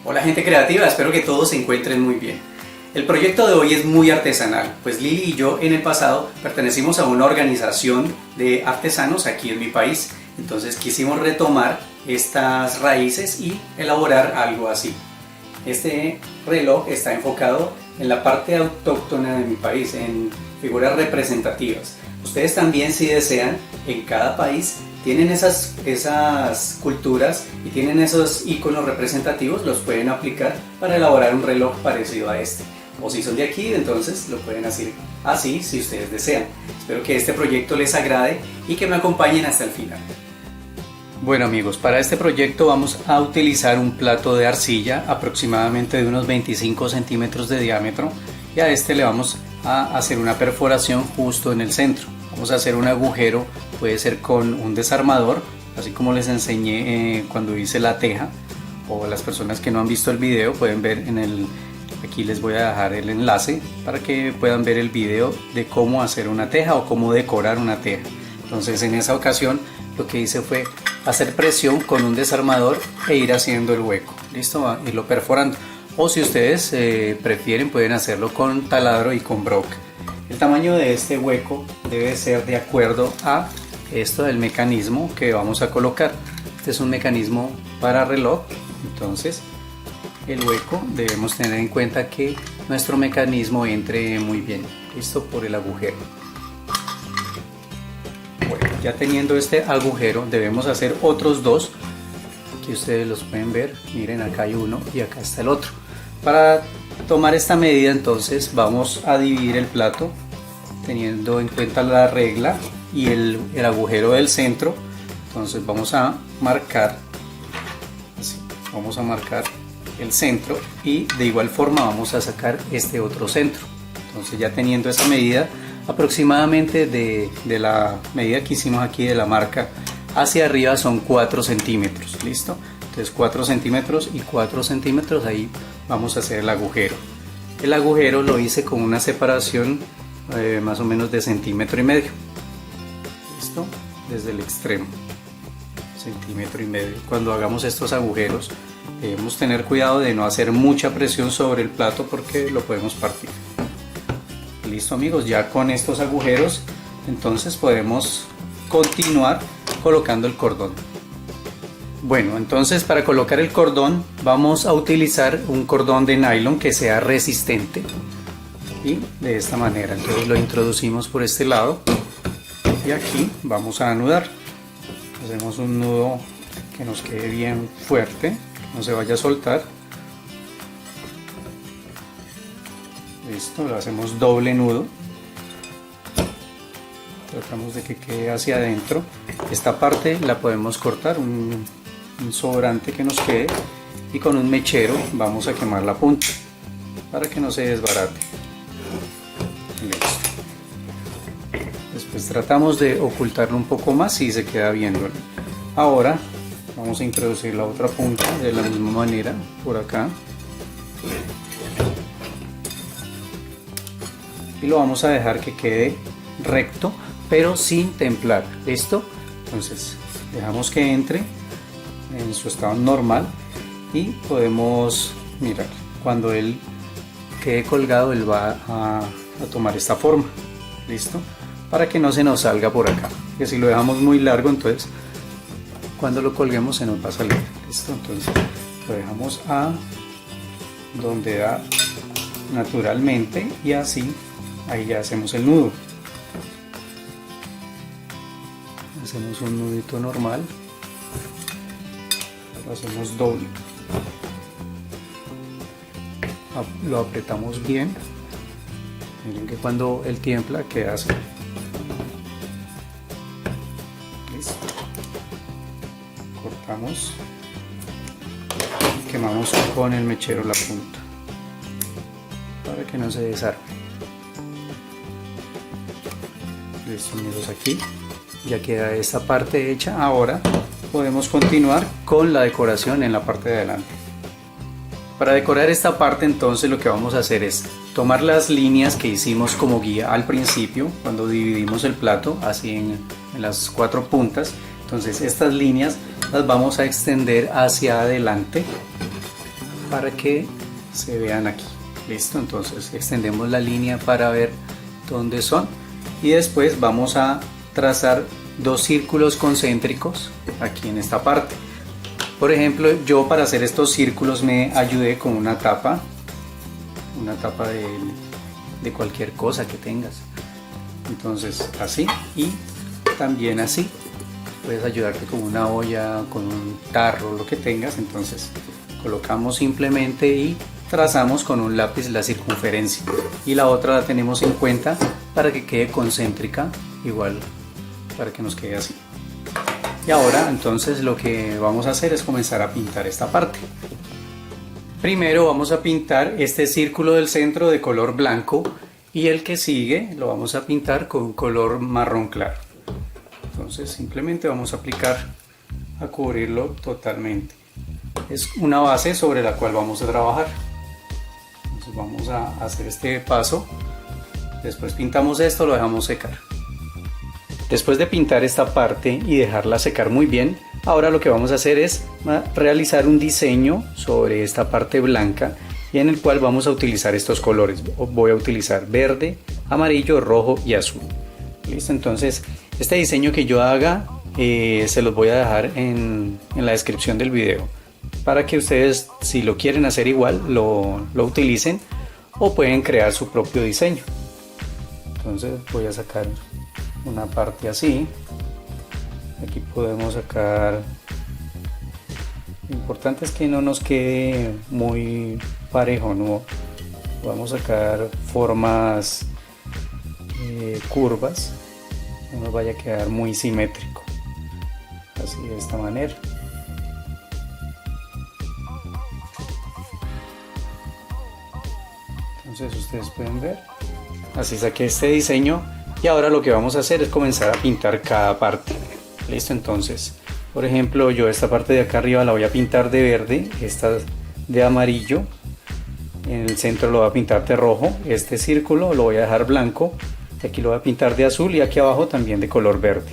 Hola gente creativa, espero que todos se encuentren muy bien. El proyecto de hoy es muy artesanal, pues Lili y yo en el pasado pertenecimos a una organización de artesanos aquí en mi país, entonces quisimos retomar estas raíces y elaborar algo así. Este reloj está enfocado en la parte autóctona de mi país, en figuras representativas. Ustedes también, si desean, en cada país tienen esas culturas y tienen esos iconos representativos, los pueden aplicar para elaborar un reloj parecido a este. O si son de aquí, entonces lo pueden hacer así si ustedes desean. Espero que este proyecto les agrade y que me acompañen hasta el final. Bueno amigos, para este proyecto vamos a utilizar un plato de arcilla aproximadamente de unos 25 centímetros de diámetro y a este le vamos a hacer una perforación justo en el centro. Vamos a hacer un agujero, puede ser con un desarmador, así como les enseñé cuando hice la teja, o las personas que no han visto el video pueden ver aquí les voy a dejar el enlace para que puedan ver el video de cómo hacer una teja o cómo decorar una teja. Entonces en esa ocasión lo que hice fue hacer presión con un desarmador e ir haciendo el hueco, listo, irlo perforando, o si ustedes prefieren pueden hacerlo con taladro y con broca. El tamaño de este hueco debe ser de acuerdo a esto del mecanismo que vamos a colocar. Este es un mecanismo para reloj, entonces el hueco debemos tener en cuenta que nuestro mecanismo entre muy bien, listo, por el agujero. Bueno, ya teniendo este agujero debemos hacer otros dos, aquí ustedes los pueden ver, miren, acá hay uno y acá está el otro. Para tomar esta medida entonces vamos a dividir el plato teniendo en cuenta la regla y el agujero del centro. Entonces vamos a marcar así, vamos a marcar el centro y de igual forma vamos a sacar este otro centro. Entonces ya teniendo esa medida aproximadamente de la medida que hicimos aquí de la marca hacia arriba son 4 centímetros, listo. Entonces 4 centímetros y 4 centímetros, ahí vamos a hacer el agujero. El agujero lo hice con una separación más o menos de 1,5 centímetros, listo, desde el extremo, 1,5 centímetros. Cuando hagamos estos agujeros debemos tener cuidado de no hacer mucha presión sobre el plato porque lo podemos partir. Listo amigos, ya con estos agujeros entonces podemos continuar colocando el cordón. Bueno, entonces para colocar el cordón vamos a utilizar un cordón de nylon que sea resistente y de esta manera. Entonces lo introducimos por este lado y aquí vamos a anudar. Hacemos un nudo que nos quede bien fuerte, que no se vaya a soltar. Listo, lo hacemos doble nudo. Tratamos de que quede hacia adentro. Esta parte la podemos cortar, un sobrante que nos quede, y con un mechero vamos a quemar la punta para que no se desbarate. Listo. Después tratamos de ocultarlo un poco más y se queda viendo. Ahora vamos a introducir la otra punta de la misma manera por acá y lo vamos a dejar que quede recto pero sin templar. Listo, entonces dejamos que entre en su estado normal y podemos mirar, cuando él quede colgado él va a tomar esta forma, listo, para que no se nos salga por acá, que si lo dejamos muy largo entonces cuando lo colguemos se nos va a salir. Listo, entonces lo dejamos a donde da naturalmente y así ahí ya hacemos el nudo. Hacemos un nudito normal, lo hacemos doble, lo apretamos bien. Miren que cuando él tiembla queda así. Listo. Cortamos y quemamos con el mechero la punta para que no se desarme. Listo amigos, aquí ya queda esta parte hecha. Ahora podemos continuar con la decoración en la parte de adelante. Para decorar esta parte entonces lo que vamos a hacer es tomar las líneas que hicimos como guía al principio cuando dividimos el plato así en las 4 puntas. Entonces estas líneas las vamos a extender hacia adelante para que se vean aquí. Listo, entonces extendemos la línea para ver dónde son y después vamos a trazar dos círculos concéntricos aquí en esta parte. Por ejemplo, yo para hacer estos círculos me ayudé con una tapa de cualquier cosa que tengas. Entonces así y también así. Puedes ayudarte con una olla, con un tarro, lo que tengas. Entonces colocamos simplemente y trazamos con un lápiz la circunferencia y la otra la tenemos en cuenta para que quede concéntrica, igual para que nos quede así. Y ahora entonces lo que vamos a hacer es comenzar a pintar esta parte. Primero vamos a pintar este círculo del centro de color blanco y el que sigue lo vamos a pintar con color marrón claro. Entonces simplemente vamos a aplicar a cubrirlo totalmente. Es una base sobre la cual vamos a trabajar. Entonces vamos a hacer este paso. Después pintamos esto, lo dejamos secar. Después de pintar esta parte y dejarla secar muy bien, ahora lo que vamos a hacer es realizar un diseño sobre esta parte blanca y en el cual vamos a utilizar estos colores. Voy a utilizar verde, amarillo, rojo y azul. Listo, entonces este diseño que yo haga se los voy a dejar en la descripción del video para que ustedes, si lo quieren hacer igual, lo utilicen o pueden crear su propio diseño. Entonces voy a sacar una parte así. Aquí podemos sacar, lo importante es que no nos quede muy parejo, no vamos a sacar formas curvas, no nos vaya a quedar muy simétrico, así de esta manera. Entonces ustedes pueden ver, así saqué este diseño y ahora lo que vamos a hacer es comenzar a pintar cada parte. Listo, entonces por ejemplo yo esta parte de acá arriba la voy a pintar de verde, esta de amarillo, en el centro lo voy a pintar de rojo, este círculo lo voy a dejar blanco, aquí lo voy a pintar de azul y aquí abajo también de color verde.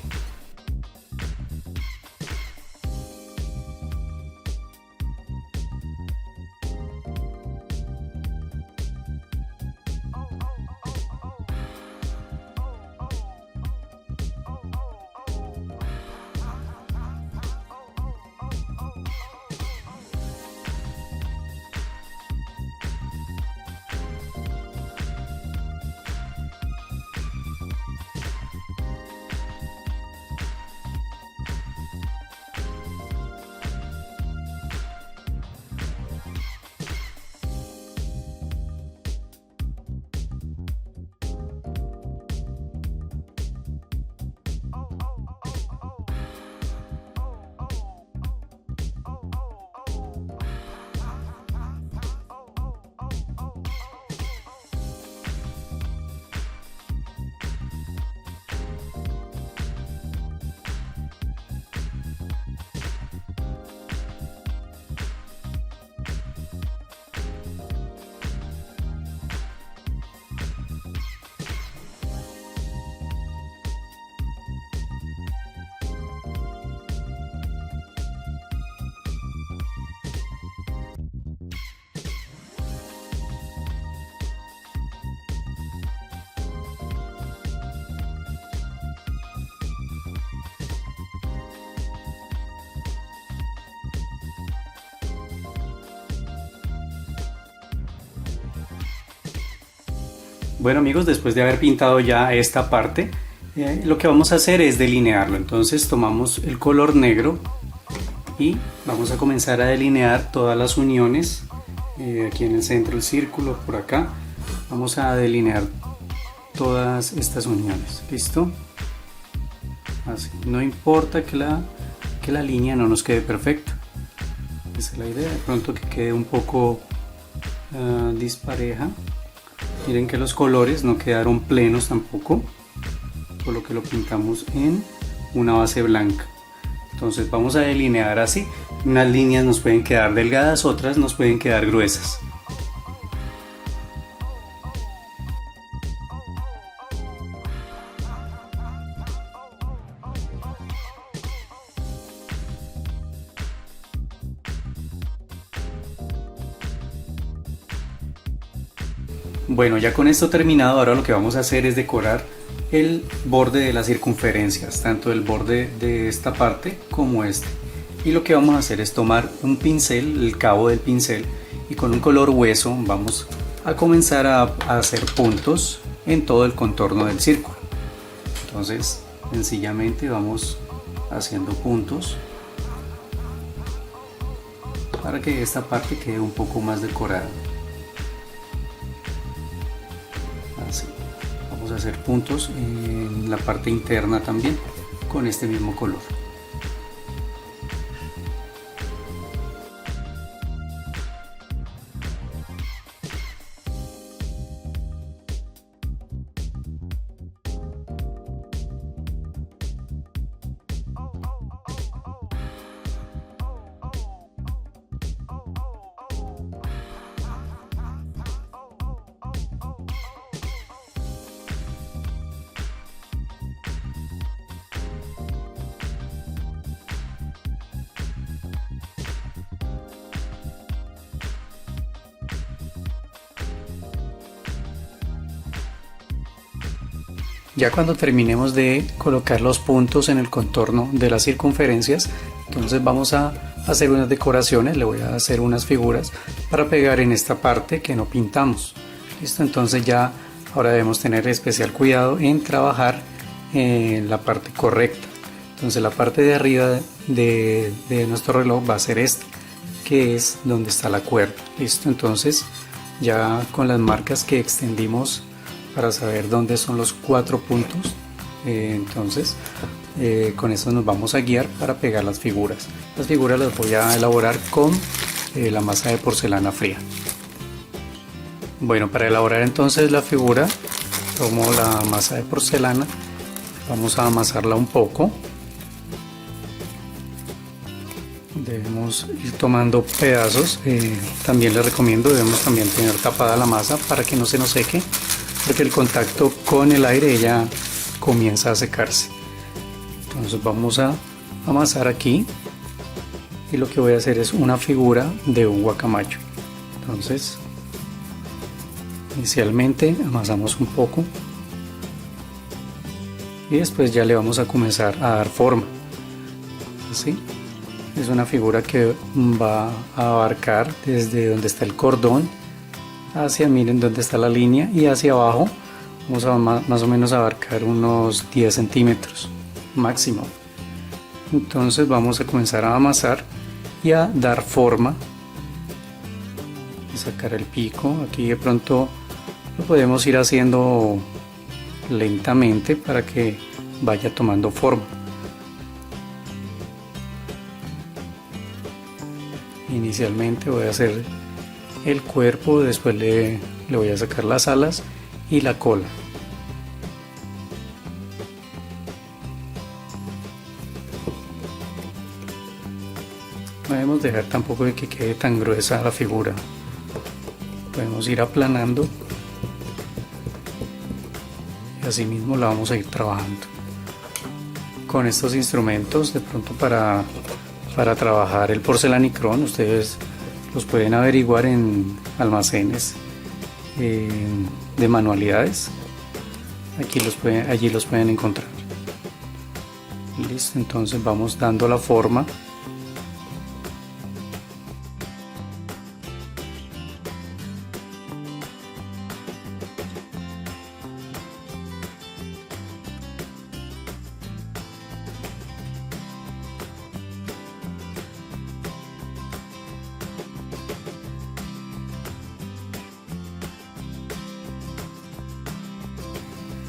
Bueno amigos, después de haber pintado ya esta parte, lo que vamos a hacer es delinearlo. Entonces tomamos el color negro y vamos a comenzar a delinear todas las uniones. Aquí en el centro del círculo, por acá, vamos a delinear todas estas uniones. ¿Listo? Así, no importa que la línea no nos quede perfecta. Esa es la idea, de pronto que quede un poco dispareja. Miren que los colores no quedaron plenos tampoco, por lo que lo pintamos en una base blanca. Entonces vamos a delinear así. Unas líneas nos pueden quedar delgadas, otras nos pueden quedar gruesas. Bueno, ya con esto terminado, ahora lo que vamos a hacer es decorar el borde de las circunferencias, tanto el borde de esta parte como este. Y lo que vamos a hacer es tomar un pincel, el cabo del pincel, y con un color hueso vamos a comenzar a hacer puntos en todo el contorno del círculo. Entonces, sencillamente vamos haciendo puntos para que esta parte quede un poco más decorada. Así. Vamos a hacer puntos en la parte interna también con este mismo color. Ya cuando terminemos de colocar los puntos en el contorno de las circunferencias, entonces vamos a hacer unas decoraciones, le voy a hacer unas figuras para pegar en esta parte que no pintamos. ¿Listo? Entonces ya ahora debemos tener especial cuidado en trabajar en la parte correcta. Entonces la parte de arriba de nuestro reloj va a ser esta, que es donde está la cuerda. ¿Listo? Entonces ya con las marcas que extendimos para saber dónde son los 4 puntos, con eso nos vamos a guiar para pegar las figuras. Las figuras las voy a elaborar con la masa de porcelana fría. Bueno, para elaborar entonces la figura, tomo la masa de porcelana, vamos a amasarla un poco. Debemos ir tomando pedazos, también les recomiendo, debemos también tener tapada la masa para que no se nos seque, porque el contacto con el aire ella comienza a secarse. Entonces vamos a amasar aquí y lo que voy a hacer es una figura de un guacamayo. Entonces inicialmente amasamos un poco y después ya le vamos a comenzar a dar forma. Así es una figura que va a abarcar desde donde está el cordón hacia, miren dónde está la línea, y hacia abajo vamos a más o menos abarcar unos 10 centímetros máximo. Entonces vamos a comenzar a amasar y a dar forma, y sacar el pico. Aquí de pronto lo podemos ir haciendo lentamente para que vaya tomando forma. Inicialmente voy a hacer el cuerpo, después le voy a sacar las alas y la cola. No debemos dejar tampoco de que quede tan gruesa la figura. Podemos ir aplanando y así mismo la vamos a ir trabajando con estos instrumentos. De pronto para trabajar el porcelanicrón, ustedes los pueden averiguar en almacenes de manualidades. Allí los pueden encontrar. Listo, entonces vamos dando la forma.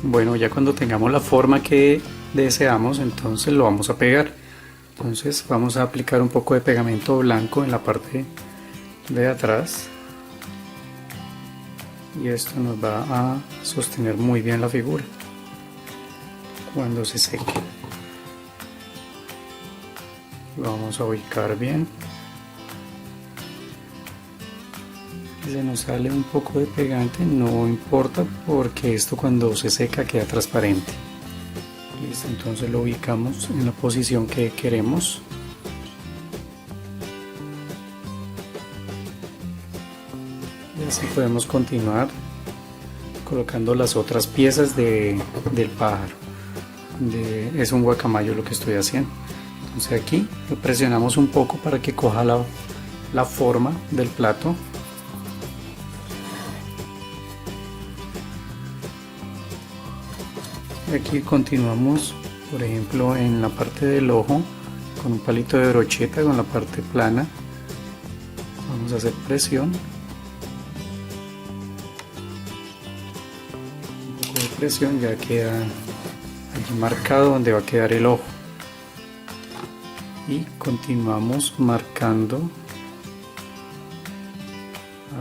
Bueno, ya cuando tengamos la forma que deseamos, entonces lo vamos a pegar. Entonces vamos a aplicar un poco de pegamento blanco en la parte de atrás, y esto nos va a sostener muy bien la figura cuando se seque. Lo vamos a ubicar bien. Si se nos sale un poco de pegante, no importa, porque esto cuando se seca queda transparente. Listo, entonces lo ubicamos en la posición que queremos. Y así podemos continuar colocando las otras piezas del pájaro. Es un guacamayo lo que estoy haciendo. Entonces aquí lo presionamos un poco para que coja la forma del plato. Y aquí continuamos, por ejemplo, en la parte del ojo con un palito de brocheta con la parte plana. Vamos a hacer presión. Un poco de presión, ya queda allí marcado donde va a quedar el ojo. Y continuamos marcando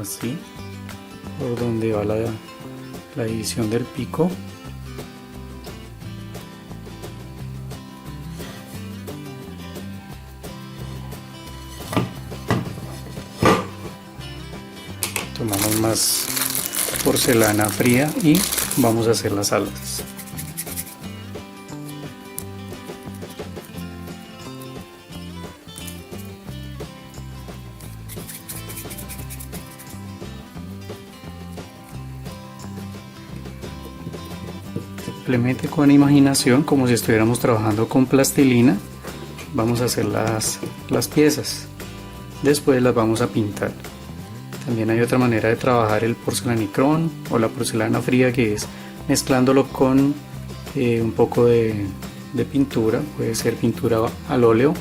así por donde va la división del pico. Tomamos más porcelana fría y vamos a hacer las alas. Simplemente con imaginación, como si estuviéramos trabajando con plastilina, vamos a hacer las piezas. Después las vamos a pintar. También hay otra manera de trabajar el porcelanicrón o la porcelana fría, que es mezclándolo con un poco de pintura, puede ser pintura al óleo,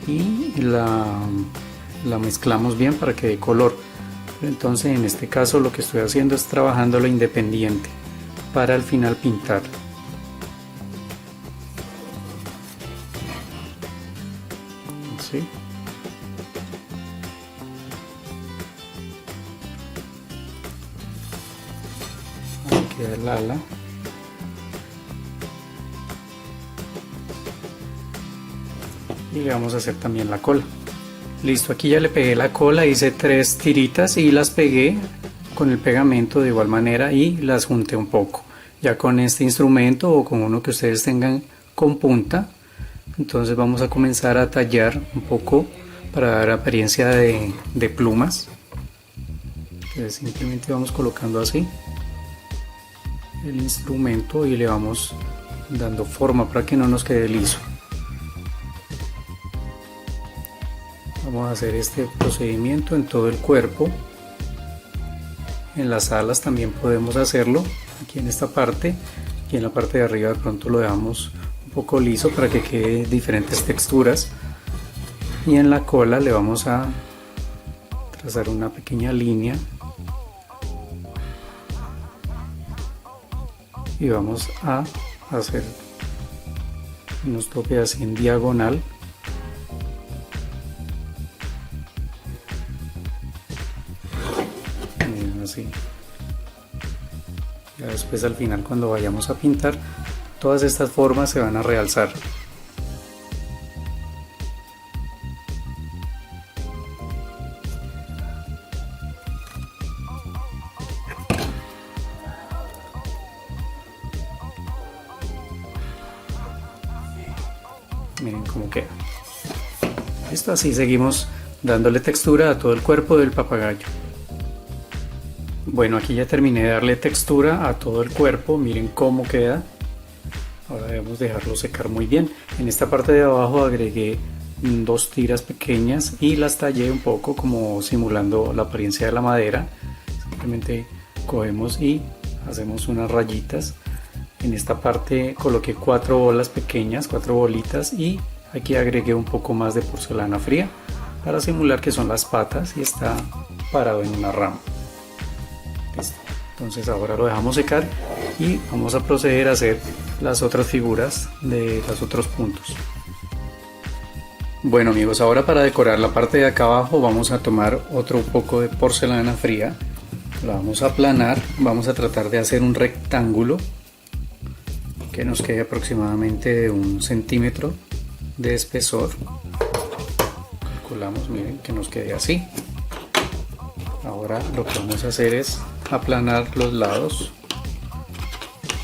y la mezclamos bien para que dé color. Entonces en este caso lo que estoy haciendo es trabajándolo independiente para al final pintar. ¿Sí? Aquí queda el ala. Y le vamos a hacer también la cola. Listo, aquí ya le pegué la cola, hice 3 tiritas y las pegué con el pegamento de igual manera y las junté un poco. Ya con este instrumento o con uno que ustedes tengan con punta, entonces vamos a comenzar a tallar un poco para dar apariencia de plumas. Entonces simplemente vamos colocando así el instrumento y le vamos dando forma para que no nos quede liso. Vamos a hacer este procedimiento en todo el cuerpo. En las alas también podemos hacerlo, aquí en esta parte, y en la parte de arriba de pronto lo dejamos un poco liso para que quede diferentes texturas. Y en la cola le vamos a trazar una pequeña línea y vamos a hacer unos toques así en diagonal. Así. Ya después al final, cuando vayamos a pintar, todas estas formas se van a realzar. Miren cómo queda. Listo, así seguimos dándole textura a todo el cuerpo del papagayo. Bueno, aquí ya terminé de darle textura a todo el cuerpo, miren cómo queda. Ahora debemos dejarlo secar muy bien. En esta parte de abajo agregué 2 tiras pequeñas y las tallé un poco como simulando la apariencia de la madera. Simplemente cogemos y hacemos unas rayitas. En esta parte coloqué 4 bolas pequeñas, 4 bolitas, y aquí agregué un poco más de porcelana fría para simular que son las patas y está parado en una rama. Listo. Entonces ahora lo dejamos secar y vamos a proceder a hacer las otras figuras de los otros puntos. Bueno amigos, ahora para decorar la parte de acá abajo vamos a tomar otro poco de porcelana fría, la vamos a aplanar, vamos a tratar de hacer un rectángulo que nos quede aproximadamente de 1 centímetro de espesor. Calculamos, miren, que nos quede así. Ahora lo que vamos a hacer es aplanar los lados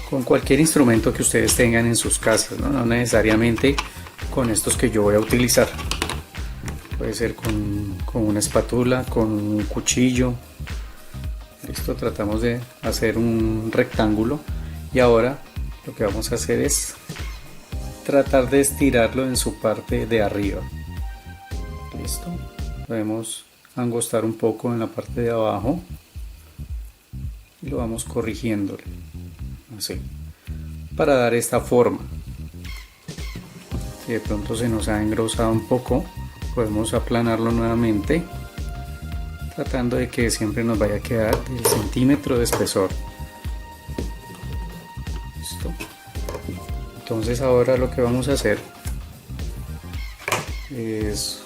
con cualquier instrumento que ustedes tengan en sus casas, no necesariamente con estos que yo voy a utilizar. Puede ser con una espátula, con un cuchillo, Listo, tratamos de hacer un rectángulo y ahora lo que vamos a hacer es tratar de estirarlo en su parte de arriba. Listo, podemos angostar un poco en la parte de abajo y lo vamos corrigiendo así para dar esta forma. Si de pronto se nos ha engrosado un poco, podemos aplanarlo nuevamente, tratando de que siempre nos vaya a quedar el centímetro de espesor. Listo. Entonces ahora lo que vamos a hacer es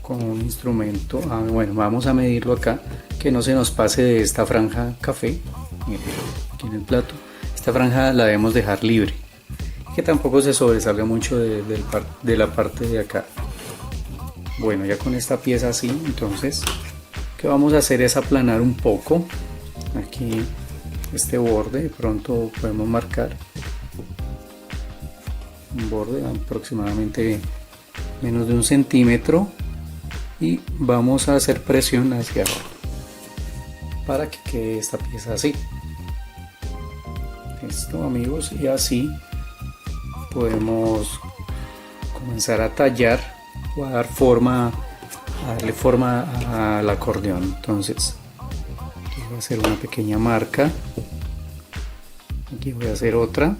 con un instrumento, bueno, vamos a medirlo acá, que no se nos pase de esta franja café. Miren, aquí en el plato, esta franja la debemos dejar libre, que tampoco se sobresalga mucho de la parte de acá. Bueno, ya con esta pieza así, entonces lo que vamos a hacer es aplanar un poco aquí este borde. De pronto podemos marcar un borde aproximadamente menos de 1 centímetro y vamos a hacer presión hacia abajo para que quede esta pieza así. Listo, amigos, y así podemos comenzar a tallar o a darle forma al acordeón. Entonces aquí voy a hacer una pequeña marca, aquí voy a hacer otra,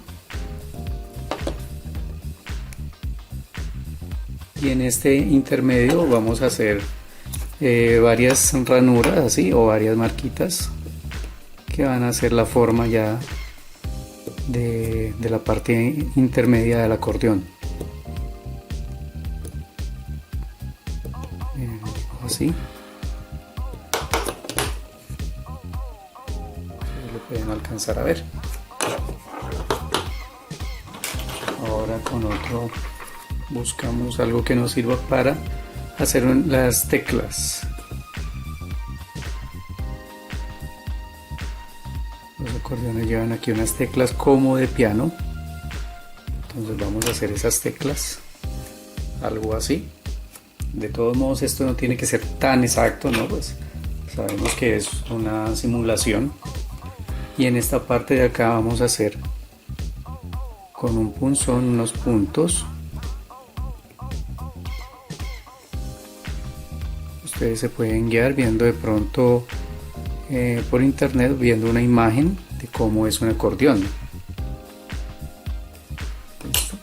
y en este intermedio vamos a hacer varias ranuras así, o varias marquitas que van a hacer la forma ya de la parte intermedia del acordeón. Así lo pueden alcanzar a ver. Ahora con otro buscamos algo que nos sirva para hacer las teclas. Los acordeones llevan aquí unas teclas como de piano, entonces vamos a hacer esas teclas, algo así. De todos modos, esto no tiene que ser tan exacto, ¿no? Pues sabemos que es una simulación. Y en esta parte de acá vamos a hacer con un punzón unos puntos. Ustedes se pueden guiar viendo de pronto por internet, viendo una imagen de cómo es un acordeón. ¿Listo?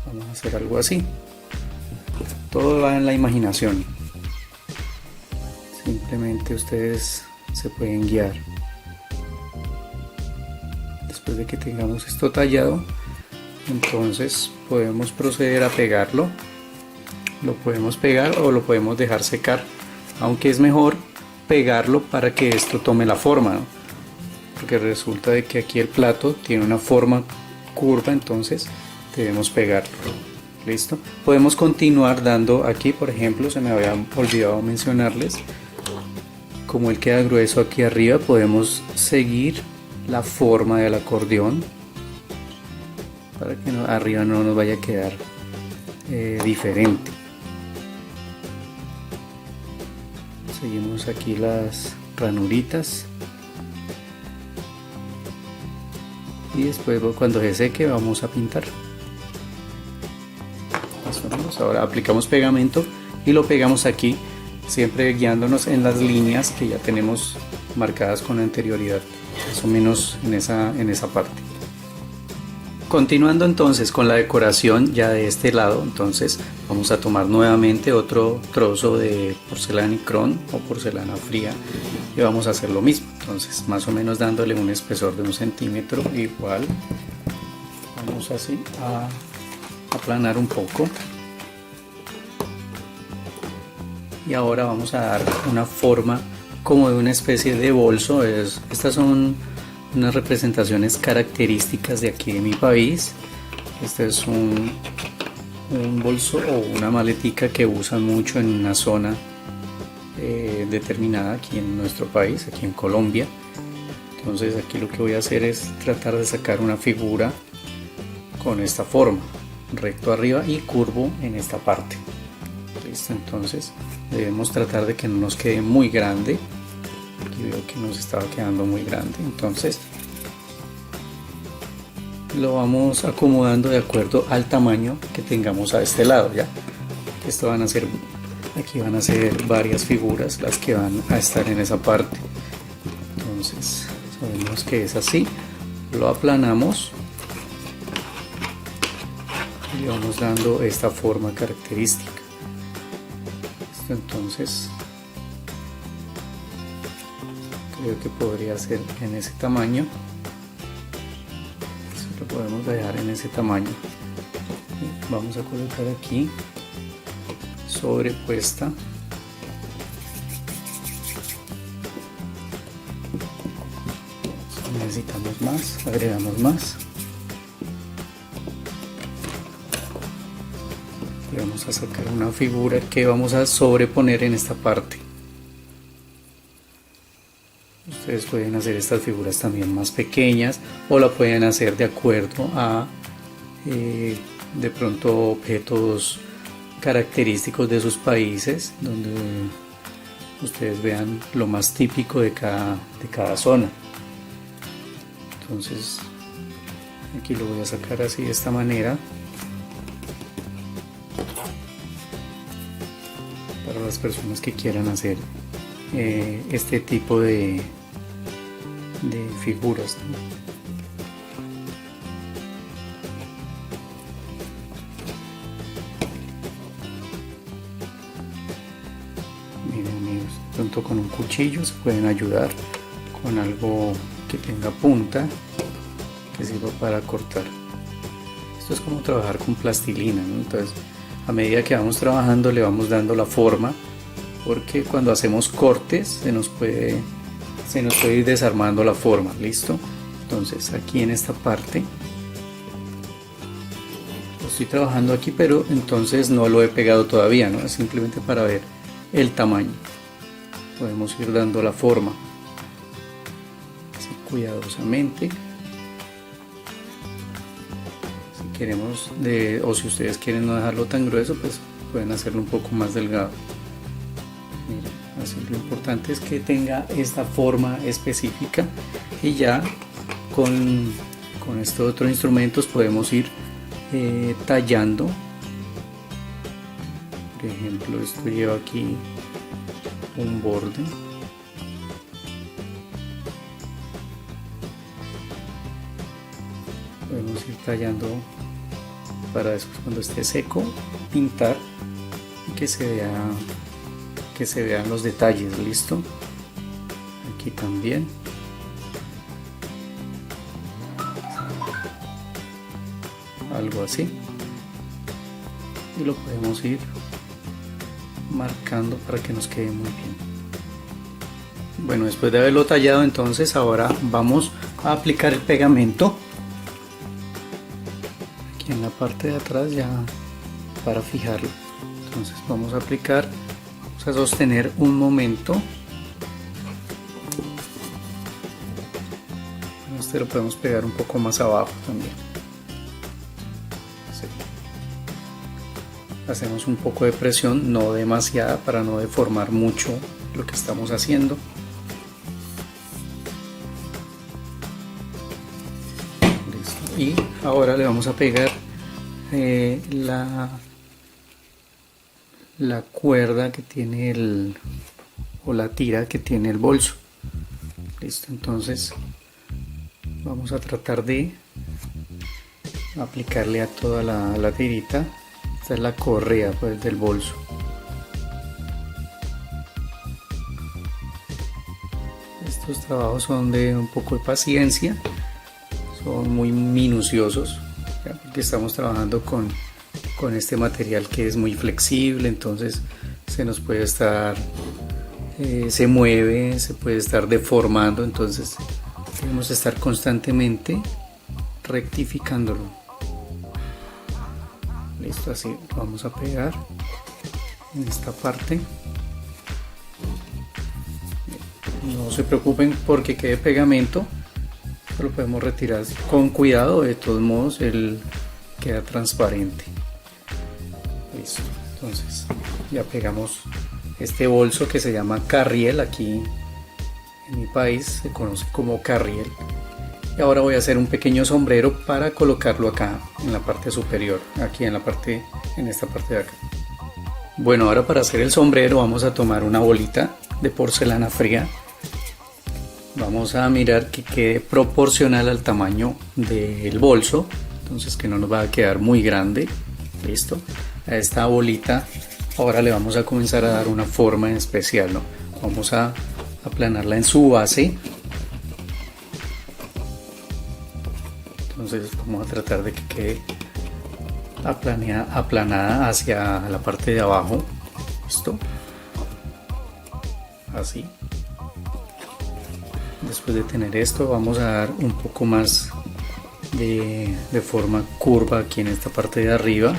Vamos a hacer algo así. Todo va en la imaginación. Simplemente ustedes se pueden guiar. Después de que tengamos esto tallado, entonces podemos proceder a pegarlo. Lo podemos pegar o lo podemos dejar secar, aunque es mejor pegarlo para que esto tome la forma, ¿no? Porque resulta de que aquí el plato tiene una forma curva, entonces debemos pegarlo. Listo, podemos continuar dando aquí, por ejemplo, se me había olvidado mencionarles, como él queda grueso aquí arriba, podemos seguir la forma del acordeón para que arriba no nos vaya a quedar diferente. Seguimos aquí las ranuritas y después cuando se seque vamos a pintar. Ahora aplicamos pegamento y lo pegamos aquí, siempre guiándonos en las líneas que ya tenemos marcadas con anterioridad, más o menos en esa parte. Continuando entonces con la decoración ya de este lado, entonces vamos a tomar nuevamente otro trozo de porcelana Icron o porcelana fría y vamos a hacer lo mismo. Entonces más o menos dándole un espesor de 1 centímetro, igual vamos así a aplanar un poco. Y ahora vamos a dar una forma como de una especie de bolso. Estas son unas representaciones características de aquí de mi país. Este es un bolso o una maletica que usan mucho en una zona determinada aquí en nuestro país, aquí en Colombia. Entonces aquí lo que voy a hacer es tratar de sacar una figura con esta forma, recto arriba y curvo en esta parte. Listo, entonces debemos tratar de que no nos quede muy grande. Aquí aquí veo que nos estaba quedando muy grande, entonces lo vamos acomodando de acuerdo al tamaño que tengamos a este lado. Ya esto van a ser, aquí van a ser varias figuras las que van a estar en esa parte. Entonces sabemos que es así, lo aplanamos y le vamos dando esta forma característica. Entonces creo que podría ser en ese tamaño. Lo podemos dejar en ese tamaño. Vamos a colocar aquí sobrepuesta si necesitamos más, agregamos más y vamos a sacar una figura que vamos a sobreponer en esta parte. Ustedes pueden hacer estas figuras también más pequeñas o la pueden hacer de acuerdo a de pronto objetos característicos de sus países, donde ustedes vean lo más típico de cada zona. Entonces aquí lo voy a sacar así de esta manera para las personas que quieran hacer este tipo de figuras, ¿no? Miren amigos, tanto con un cuchillo se pueden ayudar, con algo que tenga punta que sirva para cortar. Esto es como trabajar con plastilina, ¿no? Entonces a medida que vamos trabajando le vamos dando la forma, porque cuando hacemos cortes se nos puede ir desarmando la forma. Listo. Entonces aquí en esta parte lo estoy trabajando aquí, pero entonces no lo he pegado todavía, ¿no? Es simplemente para ver el tamaño. Podemos ir dando la forma así cuidadosamente. Si queremos o si ustedes quieren no dejarlo tan grueso, pues pueden hacerlo un poco más delgado. Miren, así lo importante es que tenga esta forma específica, y ya con estos otros instrumentos podemos ir tallando. Por ejemplo, esto lleva aquí un borde. Podemos ir tallando para después, cuando esté seco, pintar y que se vean los detalles. Listo. Aquí también. Algo así. Y lo podemos ir marcando para que nos quede muy bien. Bueno, después de haberlo tallado, entonces ahora vamos a aplicar el pegamento aquí en la parte de atrás, ya para fijarlo. Entonces vamos a aplicar, vamos a sostener un momento. Este lo podemos pegar un poco más abajo también. Así. Hacemos un poco de presión, no demasiada, para no deformar mucho lo que estamos haciendo. Listo. Y ahora le vamos a pegar la cuerda que tiene o la tira que tiene el bolso. Listo, entonces vamos a tratar de aplicarle a toda la tirita. Esta es la correa, pues, del bolso. Estos trabajos son de un poco de paciencia, son muy minuciosos, ¿ya? Porque estamos trabajando con este material que es muy flexible, entonces se nos puede estar, se mueve, se puede estar deformando, entonces debemos estar constantemente rectificándolo. Listo, así lo vamos a pegar en esta parte. No se preocupen porque quede pegamento, lo podemos retirar con cuidado, de todos modos él queda transparente. Listo, entonces ya pegamos este bolso que se llama carriel aquí en mi país se conoce como carriel. Y ahora voy a hacer un pequeño sombrero para colocarlo acá en la parte superior, aquí en esta parte de acá. Bueno, ahora para hacer el sombrero vamos a tomar una bolita de porcelana fría. Vamos a mirar que quede proporcional al tamaño del bolso, entonces que no nos va a quedar muy grande. Listo. A esta bolita ahora le vamos a comenzar a dar una forma en especial, ¿no? Vamos a aplanarla en su base. Entonces vamos a tratar de que quede aplanada hacia la parte de abajo. Listo. Así. Después de tener esto vamos a dar un poco más de forma curva aquí en esta parte de arriba.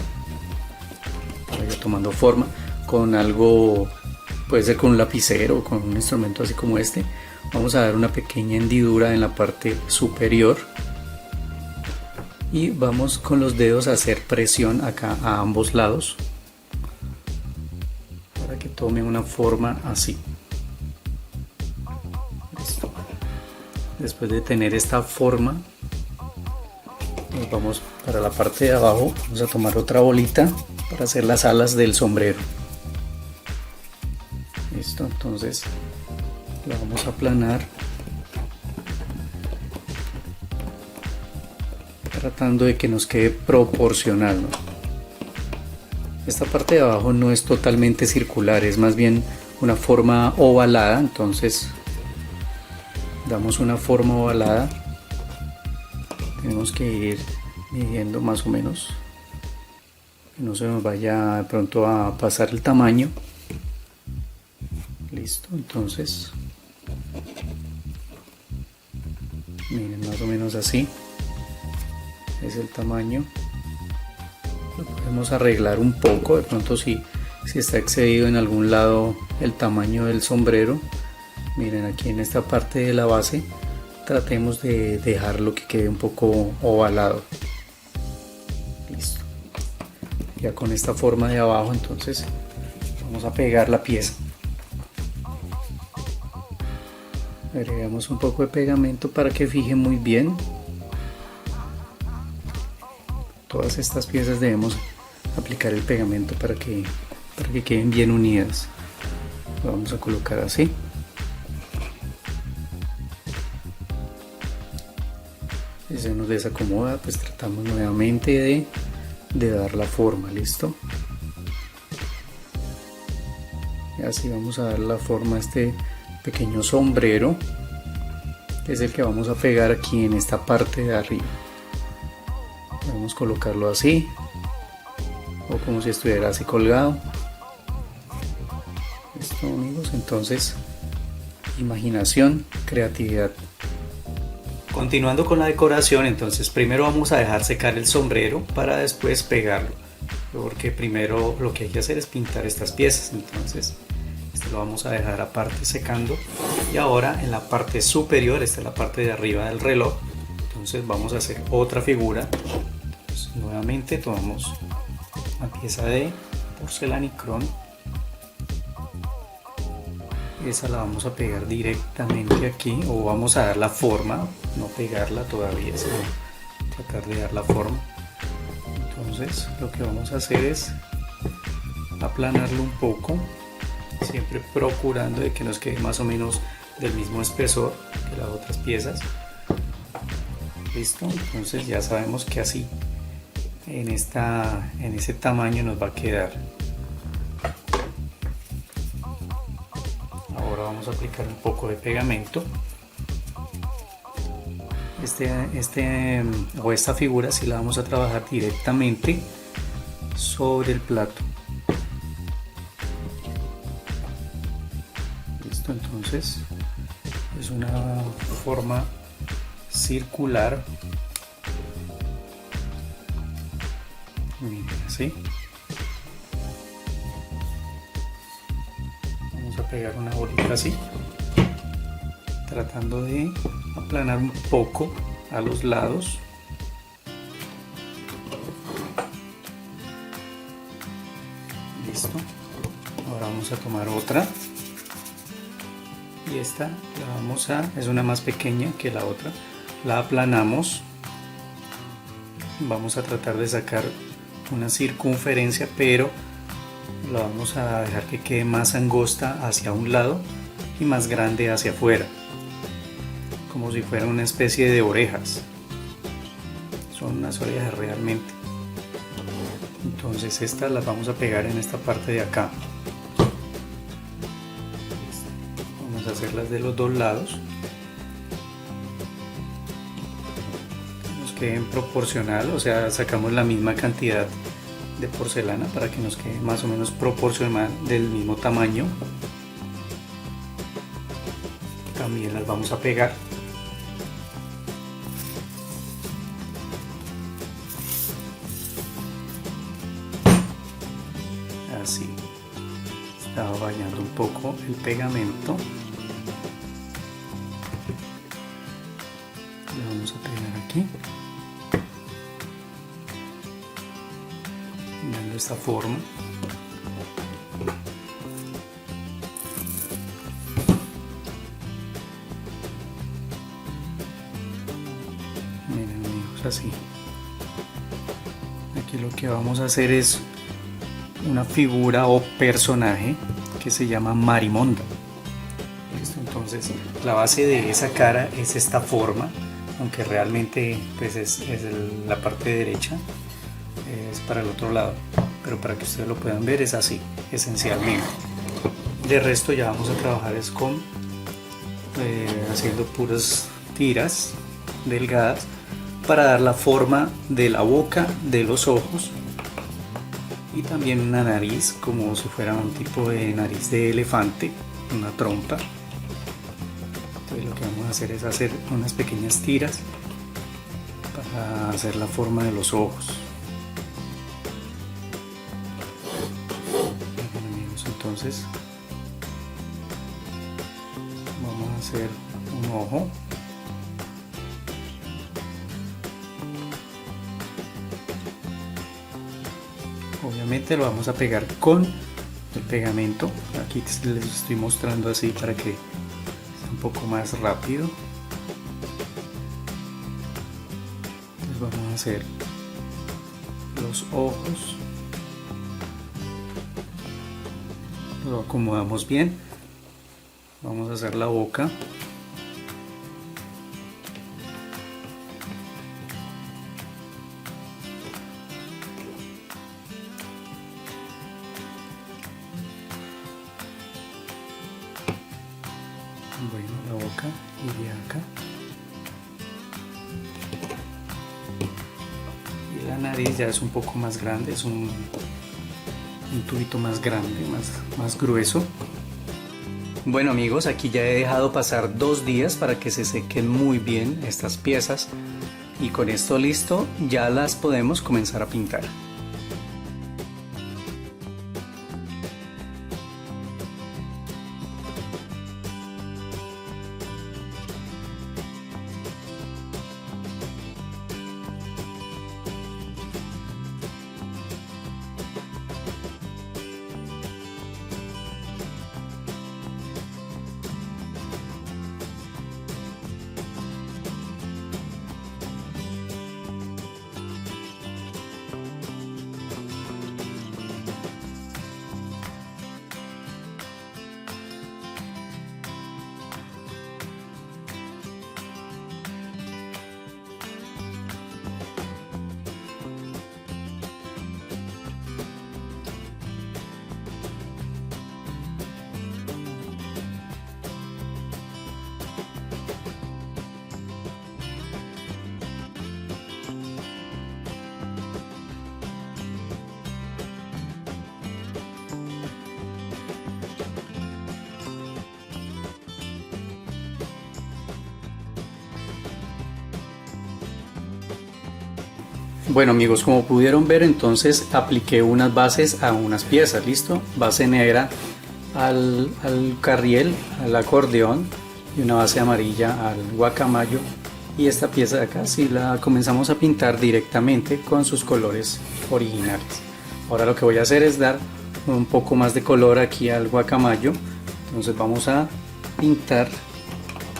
Vaya tomando forma con algo, puede ser con un lapicero o con un instrumento así como este. Vamos a dar una pequeña hendidura en la parte superior. Y vamos con los dedos a hacer presión acá a ambos lados para que tome una forma así. Listo. Después de tener esta forma, nos vamos para la parte de abajo. Vamos a tomar otra bolita para hacer las alas del sombrero. Listo, entonces la vamos a aplanar, tratando de que nos quede proporcional, ¿no? Esta parte de abajo no es totalmente circular, es más bien una forma ovalada, entonces damos una forma ovalada. Tenemos que ir midiendo más o menos, que no se nos vaya de pronto a pasar el tamaño. Listo, entonces miren, más o menos así es el tamaño. Lo podemos arreglar un poco, de pronto si está excedido en algún lado el tamaño del sombrero. Miren, aquí en esta parte de la base tratemos de dejarlo que quede un poco ovalado. Listo. Ya con esta forma de abajo, entonces vamos a pegar la pieza. Agregamos un poco de pegamento para que fije muy bien. Todas estas piezas debemos aplicar el pegamento para que queden bien unidas. Lo vamos a colocar así. Si se nos desacomoda, pues tratamos nuevamente de dar la forma. Listo. Y así vamos a dar la forma a este pequeño sombrero, que es el que vamos a pegar aquí en esta parte de arriba. Vamos a colocarlo así, o como si estuviera así colgado. Listo, amigos, entonces imaginación, creatividad. Continuando con la decoración, entonces primero vamos a dejar secar el sombrero para después pegarlo, porque primero lo que hay que hacer es pintar estas piezas. Entonces esto lo vamos a dejar aparte secando, y ahora en la parte superior, esta es la parte de arriba del reloj, entonces vamos a hacer otra figura. Entonces, nuevamente tomamos una pieza de porcelanicrón, esa la vamos a pegar directamente aquí, o vamos a dar la forma, no pegarla todavía, sino tratar de dar la forma. Entonces lo que vamos a hacer es aplanarlo un poco, siempre procurando de que nos quede más o menos del mismo espesor que las otras piezas. Listo, entonces ya sabemos que así en ese tamaño nos va a quedar. Ahora vamos a aplicar un poco de pegamento. Esta figura sí la vamos a trabajar directamente sobre el plato. Listo, entonces es una forma circular. Miren, así. Vamos a pegar una bolita así, tratando de aplanar un poco a los lados. Listo. Ahora vamos a tomar otra. y esta es una más pequeña que la otra, la aplanamos. Vamos a tratar de sacar una circunferencia, pero la vamos a dejar que quede más angosta hacia un lado y más grande hacia afuera, como si fuera una especie de orejas. Son unas orejas realmente. Entonces estas las vamos a pegar en esta parte de acá. Vamos a hacerlas de los dos lados, que nos queden proporcional, o sea, sacamos la misma cantidad de porcelana para que nos quede más o menos proporcional, del mismo tamaño. También las vamos a pegar. Así. Estaba bañando un poco el pegamento. Le vamos a pegar aquí, dando esta forma. Miren amigos, así. Aquí lo que vamos a hacer es una figura o personaje que se llama Marimonda. ¿Listo? Entonces la base de esa cara es esta forma, aunque realmente pues es la parte derecha, es para el otro lado, pero para que ustedes lo puedan ver es así esencialmente. De resto ya vamos a trabajar es con haciendo puras tiras delgadas para dar la forma de la boca, de los ojos y también una nariz, como si fuera un tipo de nariz de elefante, una trompa. Entonces lo que vamos a hacer es hacer unas pequeñas tiras para hacer la forma de los ojos. Bien, amigos, entonces vamos a hacer un ojo. Obviamente lo vamos a pegar con el pegamento. Aquí les estoy mostrando así para que sea un poco más rápido. Entonces vamos a hacer los ojos. Lo acomodamos bien. Vamos a hacer la boca. Bueno, la boca iría acá y la nariz ya es un poco más grande, es un tubito más grande, más grueso. Bueno amigos, aquí ya he dejado pasar 2 días para que se sequen muy bien estas piezas y con esto listo ya las podemos comenzar a pintar. Bueno amigos, como pudieron ver, entonces apliqué unas bases a unas piezas, listo, base negra al carriel, al acordeón, y una base amarilla al guacamayo, y esta pieza de acá sí la comenzamos a pintar directamente con sus colores originales. Ahora lo que voy a hacer es dar un poco más de color aquí al guacamayo, entonces vamos a pintar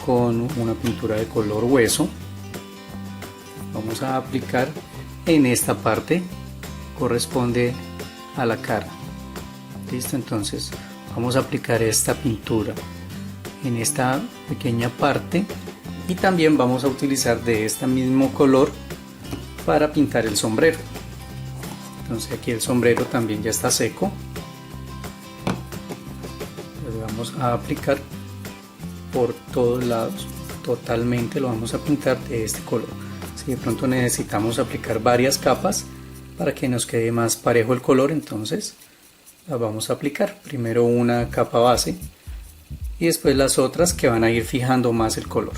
con una pintura de color hueso. Vamos a aplicar en esta parte, corresponde a la cara. Listo, entonces vamos a aplicar esta pintura en esta pequeña parte y también vamos a utilizar de este mismo color para pintar el sombrero. Entonces aquí el sombrero también ya está seco. Lo vamos a aplicar por todos lados, totalmente lo vamos a pintar de este color. Si de pronto necesitamos aplicar varias capas para que nos quede más parejo el color, entonces las vamos a aplicar. Primero una capa base y después las otras que van a ir fijando más el color.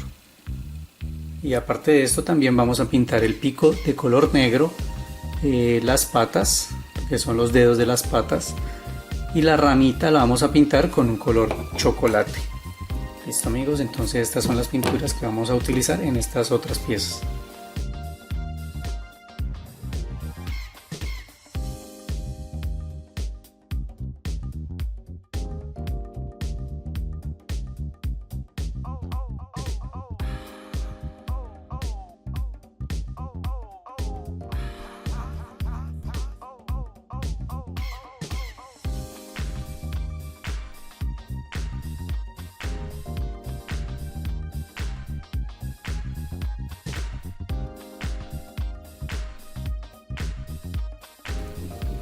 Y aparte de esto también vamos a pintar el pico de color negro, las patas, que son los dedos de las patas, y la ramita la vamos a pintar con un color chocolate. Listo amigos, entonces estas son las pinturas que vamos a utilizar en estas otras piezas.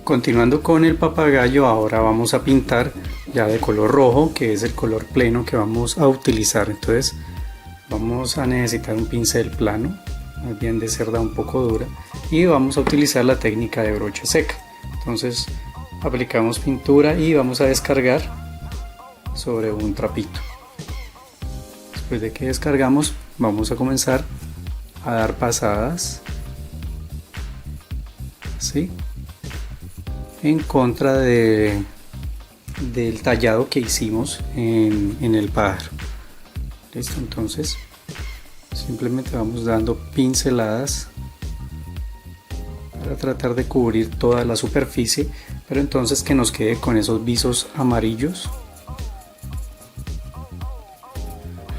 Continuando con el papagayo, ahora vamos a pintar ya de color rojo, que es el color pleno que vamos a utilizar. Entonces vamos a necesitar un pincel plano, más bien de cerda un poco dura, y vamos a utilizar la técnica de brocha seca. Entonces aplicamos pintura y vamos a descargar sobre un trapito. Después de que descargamos, vamos a comenzar a dar pasadas así en contra del tallado que hicimos en el pájaro. Listo, entonces simplemente vamos dando pinceladas para tratar de cubrir toda la superficie, pero entonces que nos quede con esos visos amarillos.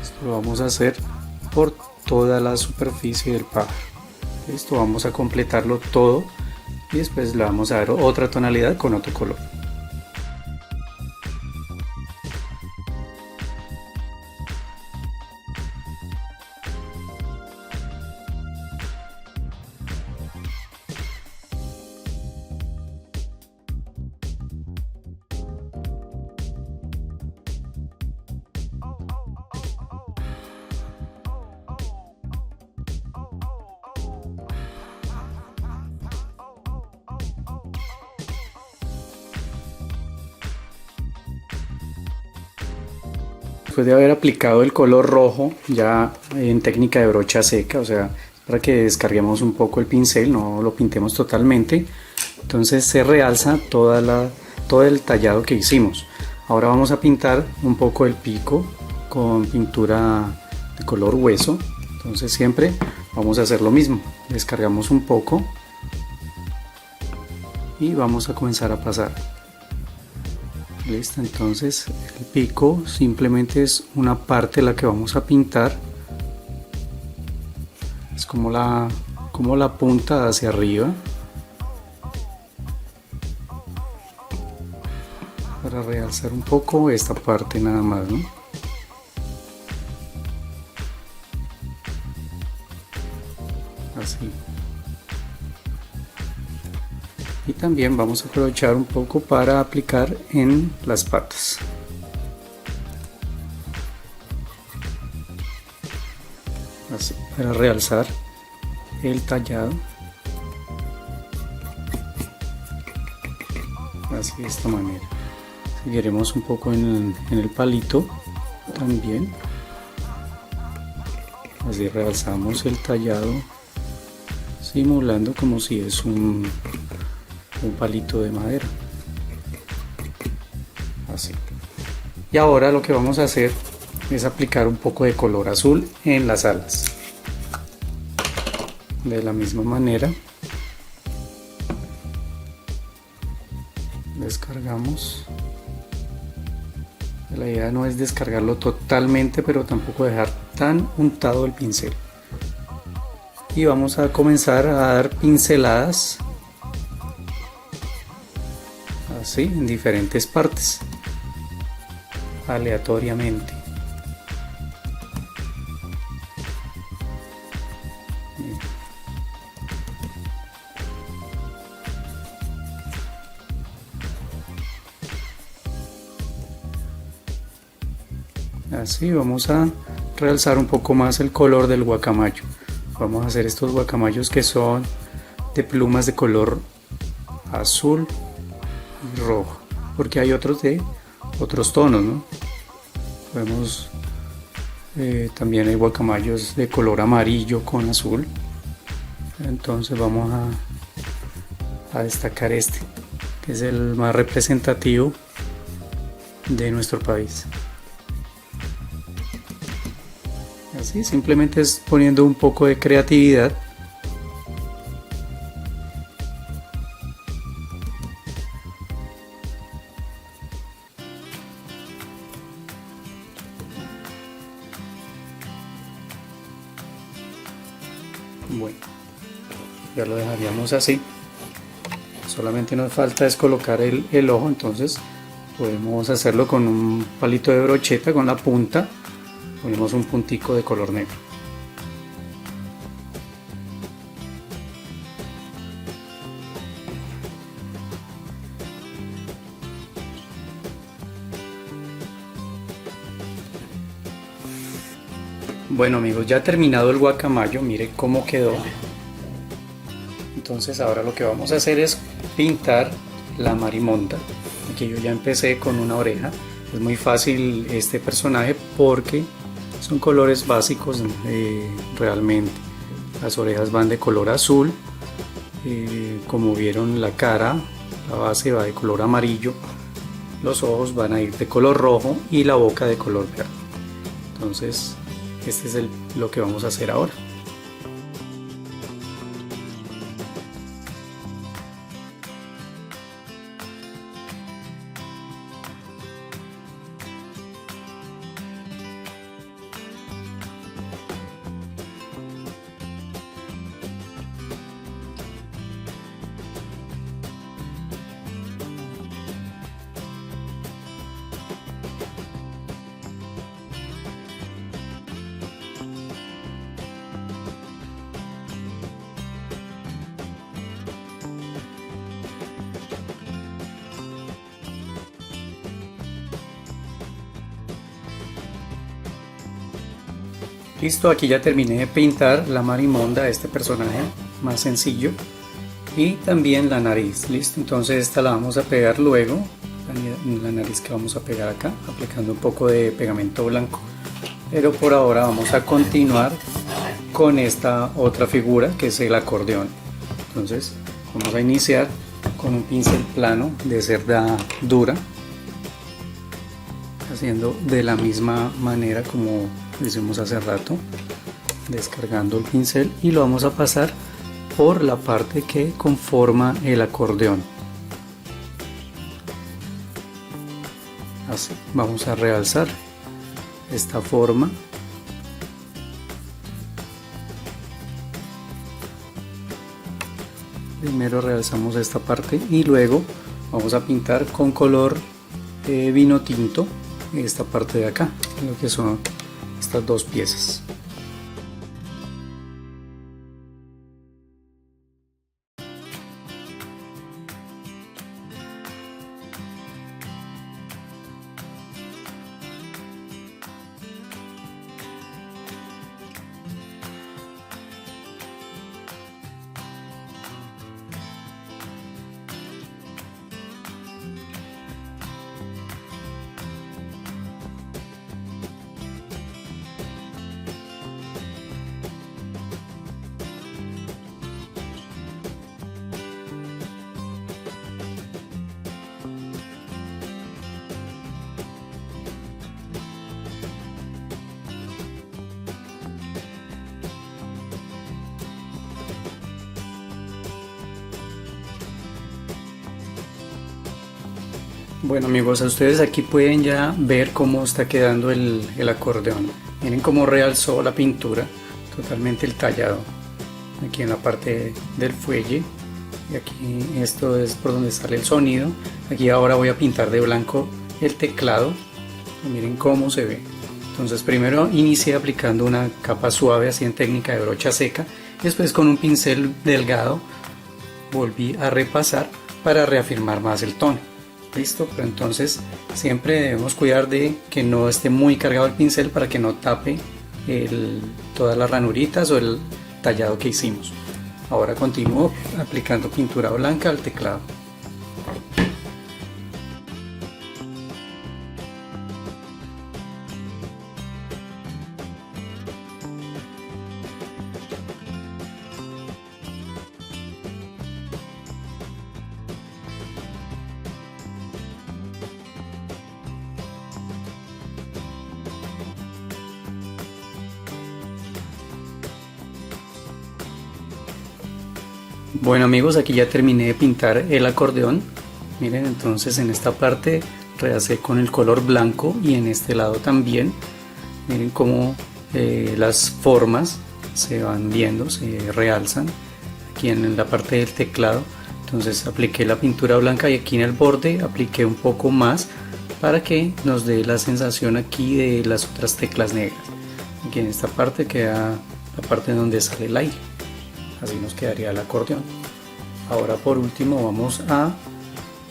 Esto lo vamos a hacer por toda la superficie del pájaro. Listo, vamos a completarlo todo y después le vamos a dar otra tonalidad con otro color. Después de haber aplicado el color rojo ya en técnica de brocha seca, o sea, para que descarguemos un poco el pincel, no lo pintemos totalmente, entonces se realza todo el tallado que hicimos. Ahora vamos a pintar un poco el pico con pintura de color hueso. Entonces siempre vamos a hacer lo mismo, descargamos un poco y vamos a comenzar a pasar. Listo, entonces el pico simplemente es una parte la que vamos a pintar, es como la punta hacia arriba, para realzar un poco esta parte nada más, ¿no? Así. Y también vamos a aprovechar un poco para aplicar en las patas. Así, para realzar el tallado. Así, de esta manera. Seguiremos un poco en el palito también. Así realzamos el tallado, simulando como si es un palito de madera, así. Y ahora lo que vamos a hacer es aplicar un poco de color azul en las alas. De la misma manera descargamos La idea no es descargarlo totalmente, pero tampoco dejar tan untado el pincel. Y vamos a comenzar a dar pinceladas así en diferentes partes, aleatoriamente. Así vamos a realzar un poco más el color del guacamayo. Vamos a hacer estos guacamayos que son de plumas de color azul y rojo, porque hay otros de otros tonos, ¿no? Podemos también hay guacamayos de color amarillo con azul. Entonces vamos a destacar este, que es el más representativo de nuestro país. Así, simplemente es poniendo un poco de creatividad. Bueno, ya lo dejaríamos así. Solamente nos falta es colocar el ojo, entonces podemos hacerlo con un palito de brocheta, con la punta ponemos un puntico de color negro. Bueno amigos, ya terminado el guacamayo, mire cómo quedó. Entonces ahora lo que vamos a hacer es pintar la marimonda. Aquí yo ya empecé con una oreja. Es muy fácil este personaje porque son colores básicos realmente. Las orejas van de color azul, como vieron la cara, la base va de color amarillo, los ojos van a ir de color rojo y la boca de color verde. Entonces este es lo que vamos a hacer ahora. Listo, aquí ya terminé de pintar la marimonda, este personaje más sencillo, y también la nariz. Listo, entonces esta la vamos a pegar luego, la nariz que vamos a pegar acá, aplicando un poco de pegamento blanco. Pero por ahora vamos a continuar con esta otra figura que es el acordeón. Entonces vamos a iniciar con un pincel plano de cerda dura, haciendo de la misma manera como lo hicimos hace rato, descargando el pincel y lo vamos a pasar por la parte que conforma el acordeón. Así vamos a realzar esta forma. Primero realzamos esta parte y luego vamos a pintar con color vino tinto esta parte de acá, lo que son estas dos piezas. Bueno amigos, a ustedes aquí pueden ya ver cómo está quedando el acordeón. Miren cómo realzó la pintura, totalmente el tallado. Aquí en la parte del fuelle. Y aquí esto es por donde sale el sonido. Aquí ahora voy a pintar de blanco el teclado. Miren cómo se ve. Entonces primero inicié aplicando una capa suave así en técnica de brocha seca. Después con un pincel delgado volví a repasar para reafirmar más el tono. Listo, pero entonces siempre debemos cuidar de que no esté muy cargado el pincel para que no tape todas las ranuritas o el tallado que hicimos. Ahora continúo aplicando pintura blanca al teclado. Bueno amigos, aquí ya terminé de pintar el acordeón. Miren, entonces en esta parte realcé con el color blanco y en este lado también. Miren cómo las formas se van viendo, se realzan aquí en la parte del teclado. Entonces apliqué la pintura blanca y aquí en el borde apliqué un poco más para que nos dé la sensación aquí de las otras teclas negras. Aquí en esta parte queda la parte donde sale el aire. Así nos quedaría el acordeón. Ahora por último vamos a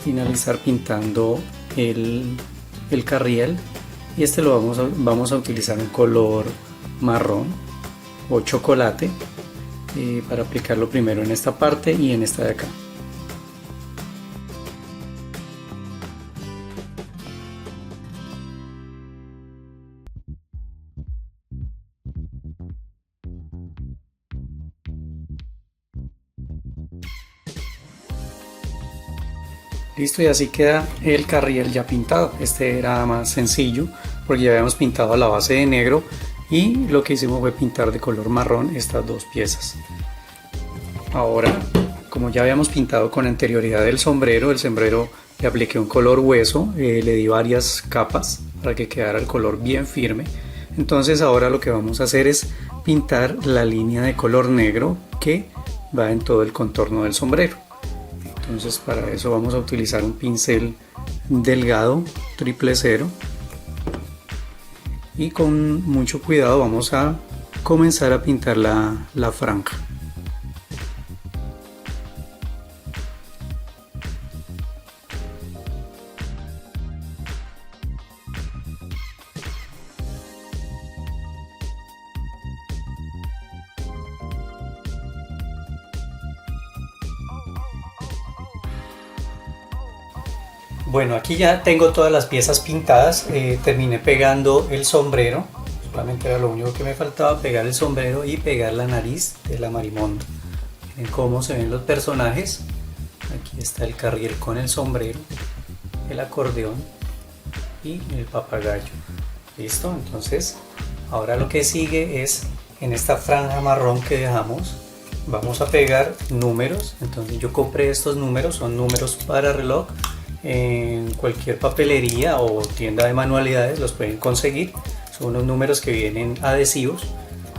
finalizar pintando el carriel, y este lo vamos a utilizar en color marrón o chocolate para aplicarlo primero en esta parte y en esta de acá. Listo, y así queda el carriel ya pintado. Este era más sencillo porque ya habíamos pintado la base de negro y lo que hicimos fue pintar de color marrón estas dos piezas. Ahora, como ya habíamos pintado con anterioridad el sombrero le apliqué un color hueso, le di varias capas para que quedara el color bien firme. Entonces ahora lo que vamos a hacer es pintar la línea de color negro que va en todo el contorno del sombrero. Entonces para eso vamos a utilizar un pincel delgado 000 y con mucho cuidado vamos a comenzar a pintar la franja. Bueno, aquí ya tengo todas las piezas pintadas, terminé pegando el sombrero, solamente era lo único que me faltaba, pegar el sombrero y pegar la nariz de la marimonda. Miren cómo se ven los personajes, aquí está el carriel con el sombrero, el acordeón y el papagayo. Listo, entonces ahora lo que sigue es en esta franja marrón que dejamos, vamos a pegar números. Entonces yo compré estos números, son números para reloj. En cualquier papelería o tienda de manualidades los pueden conseguir, son unos números que vienen adhesivos.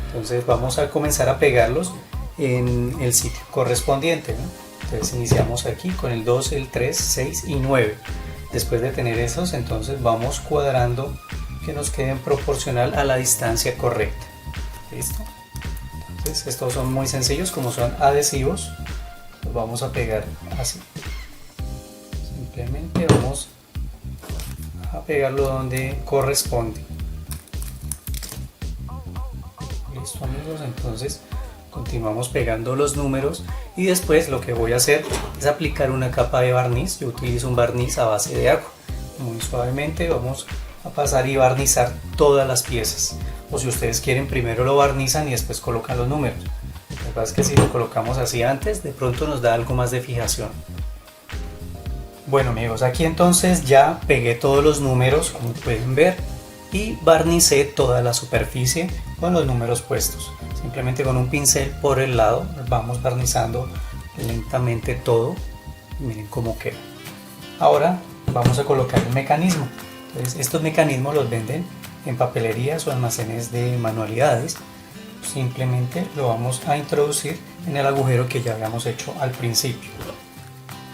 Entonces vamos a comenzar a pegarlos en el sitio correspondiente, ¿no? Entonces iniciamos aquí con el 2, el 3, 6 y 9. Después de tener esos, entonces vamos cuadrando que nos queden proporcional a la distancia correcta. ¿Listo? Entonces estos son muy sencillos, como son adhesivos los vamos a pegar así. Simplemente vamos a pegarlo donde corresponde. Listo amigos, entonces continuamos pegando los números y después lo que voy a hacer es aplicar una capa de barniz. Yo utilizo un barniz a base de agua. Muy suavemente vamos a pasar y barnizar todas las piezas, o si ustedes quieren primero lo barnizan y después colocan los números. Lo que pasa es que si lo colocamos así antes, de pronto nos da algo más de fijación. Bueno amigos, aquí entonces ya pegué todos los números, como pueden ver, y barnicé toda la superficie con los números puestos. Simplemente con un pincel por el lado vamos barnizando lentamente todo. Miren cómo queda. Ahora vamos a colocar el mecanismo. Entonces, estos mecanismos los venden en papelerías o almacenes de manualidades. Simplemente lo vamos a introducir en el agujero que ya habíamos hecho al principio.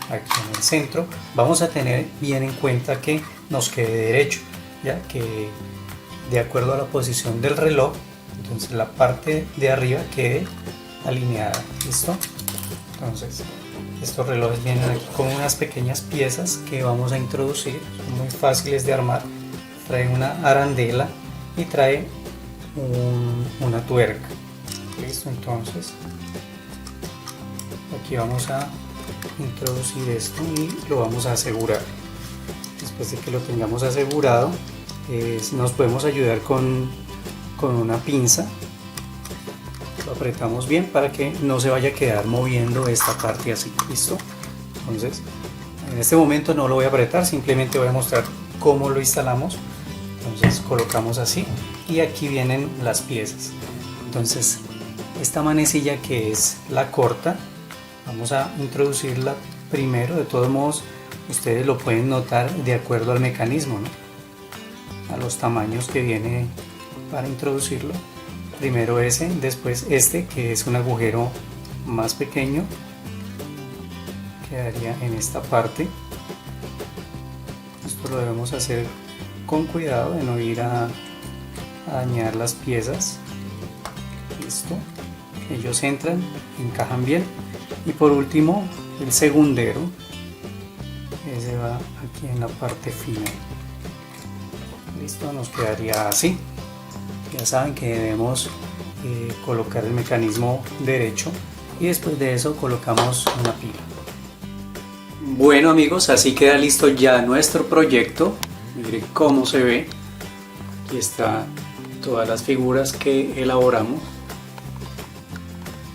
Aquí en el centro vamos a tener bien en cuenta que nos quede derecho, ya que de acuerdo a la posición del reloj, entonces la parte de arriba quede alineada. ¿Listo? Entonces estos relojes vienen aquí con unas pequeñas piezas que vamos a introducir, son muy fáciles de armar. Trae una arandela y trae una tuerca. Listo, entonces aquí vamos a introducir esto y lo vamos a asegurar. Después de que lo tengamos asegurado, nos podemos ayudar con una pinza. Lo apretamos bien para que no se vaya a quedar moviendo esta parte así. Listo, entonces en este momento no lo voy a apretar, simplemente voy a mostrar cómo lo instalamos. Entonces colocamos así y aquí vienen las piezas. Entonces esta manecilla, que es la corta, vamos a introducirla primero. De todos modos, ustedes lo pueden notar de acuerdo al mecanismo, ¿no? A los tamaños que viene para introducirlo. Primero ese, después este, que es un agujero más pequeño, quedaría en esta parte. Esto lo debemos hacer con cuidado de no ir a dañar las piezas. Listo, ellos entran, encajan bien. Y por último, el segundero, ese va aquí en la parte final. Listo, nos quedaría así. Ya saben que debemos colocar el mecanismo derecho y después de eso colocamos una pila. Bueno amigos, así queda listo ya nuestro proyecto. Miren cómo se ve. Aquí están todas las figuras que elaboramos.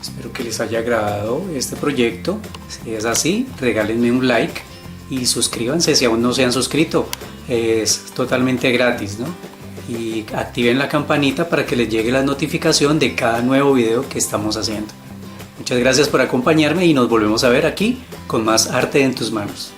Espero que les haya agradado este proyecto. Si es así, regálenme un like y suscríbanse si aún no se han suscrito. Es totalmente gratis, ¿no? Y activen la campanita para que les llegue la notificación de cada nuevo video que estamos haciendo. Muchas gracias por acompañarme y nos volvemos a ver aquí con más arte en tus manos.